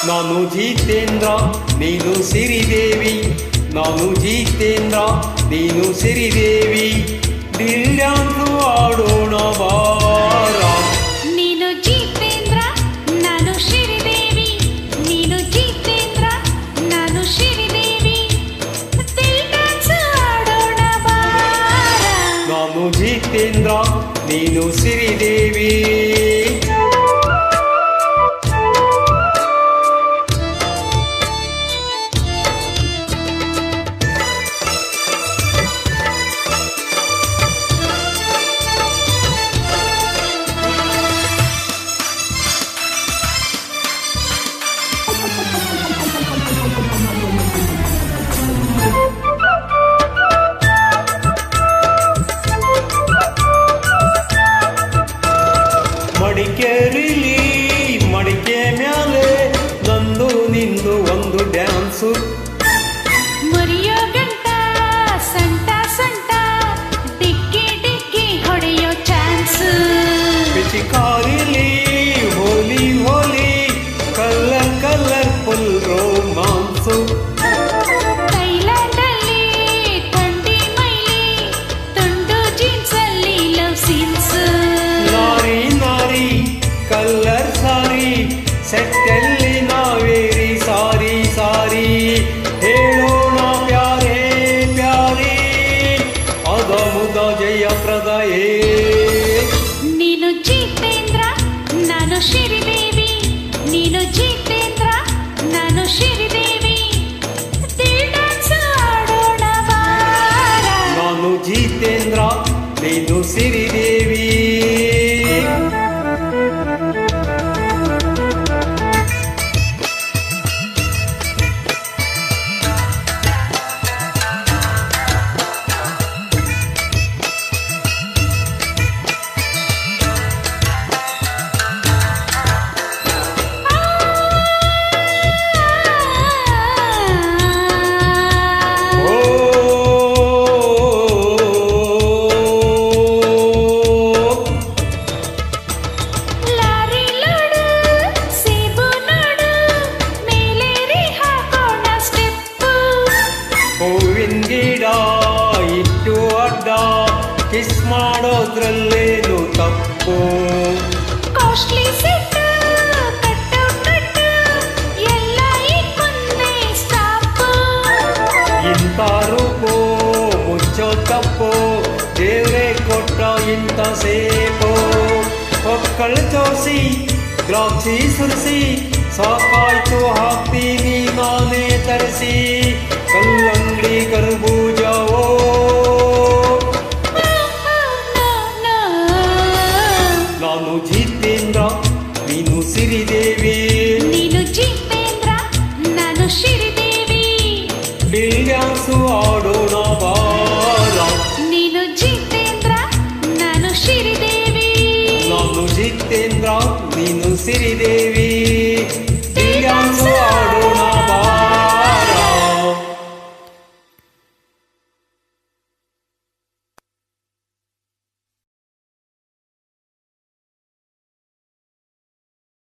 ನಾನು ಜಿತೇಂದ್ರ ನೀನು ಸಿರಿದೇವಿ, ನಾನು ಜಿತೇಂದ್ರ ನೀನು ಸಿರಿದೇವಿ, ದಿಲ್ಯಾಂದು ಆಡೋಣ ಬಾರ. ನೀನು ಜಿತೇಂದ್ರ ನಾನು ಶ್ರೀದೇವಿ, ನೀನು ಜಿತೇಂದ್ರ ನಾನು ಶ್ರೀದೇವಿ, ದಿಲ್ ಡ್ಯಾನ್ಸ್ ಆಡೋಣ ಬಾರ. ನಾನು ಜಿತೇಂದ್ರ ನೀನು ಸಿರಿದೇವಿ. ಮಡಿಕೇರಿಲಿ ಮಡಿಕೆ ಮ್ಯಾಲೆ ನಂದು ನಿಂದು ಒಂದು ಡ್ಯಾನ್ಸು, ಮುರಿಯೋ ಗಂಟ ಸಂಟ ಸಂಟ ಡಿಕ್ಕಿ ಡಿಕ್ಕಿ ಹೊಡೆಯೋ ಚಾನ್ಸ್. ಪಿಚಿಕಾರಿಲಿ ಹೋಲಿ ಹೋಲಿ ಕಲರ್ ಕಲರ್ಫುಲ್ ರೋಮಾನ್ಸು, ಥೈಲ್ಯಾಂಡಲ್ಲಿ ಥಂಡಿ ಮೈಲಿ ತುಂಡು ಜೀನ್ಸ್ ಅಲ್ಲಿ ಲವ್ ಸೀನ್ಸ್. ನಾರಿ ನಾರಿ ಕಲ್ಲರ್ ಸಾರಿ ಸೆಟ್ಟಲ್ಲಿ ನಾವೇರಿ ಸಾರಿ ಸಾರಿ, ಹೇಳೋಣ ಪ್ಯಾರೇ ಪ್ಯಾರಿ ಅದ ಮುದ ಜಯಪ್ರದಯೇ. ನೀನು ಜಿತೇಂದ್ರ ನಾನು ಶ್ರೀದೇವಿ, ನೀನು ಜಿತೇಂದ್ರ ನಾನು ಶ್ರೀದೇವಿ, ದಿಲ್ ಡ್ಯಾನ್ಸ್ ಆಡೋಣ ಬಾರ. ನಾನು ಜಿತೇಂದ್ರ ನೀನು ಸಿರಿದೇವಿ. ಲಾರಿ ಲೋಡು ಸೇಬು ನೋಡು ಮೇಲೇರಿ ಹಾಕೋಣ ಸ್ಟೆಪ್ಪು. ಹೂವಿನ ಗಿಡ ಇಟ್ಟು ಅಡ್ಡ ಕಿಸ್ ಮಾಡೋದ್ರಲ್ಲೇನು ತಪ್ಪು, ಕಾಸ್ಟ್ಲಿ ಸೆಟ್ಟು ಕಟ್ಟು ಕಟ್ಟು ಎಲ್ಲ ಈಗ ಮುಂದೆ ಸ್ಟಾಪು. ಇಂಥ ರೂಪು ಮುಚ್ಚೋ ತಪ್ಪು ದೇವ್ರೆ ಕೊಟ್ಟ ಇಂಥ ಸೇಪು, ಹೊಕ್ಕಳ ತೋರಿಸಿ ದ್ರಾಕ್ಷಿ ಸುರಿಸಿ ಸಾಕಾಯ್ತು ಹಾಕ್ತೀನಿ ನಾನೇ ತರಿಸಿ, ಕಲ್ಲಂಗಡಿ ಕರ್ಬೂಜವೋ. ನಾನು ಜಿತೇಂದ್ರ ನೀನು ಸಿರಿದೇವಿ, ನೀನು ಜಿತೇಂದ್ರ ನಾನು ಶ್ರೀದೇವಿ, ದಿಲ್ ಡ್ಯಾನ್ಸು ಆಡೋಣ ಬಾರ. ನೀನು ಜಿತೇಂದ್ರ ನಾನು ಶ್ರೀದೇವಿ. ನಾನು ಜಿತೇಂದ್ರ ನೀನು ಸಿರಿದೇವಿ.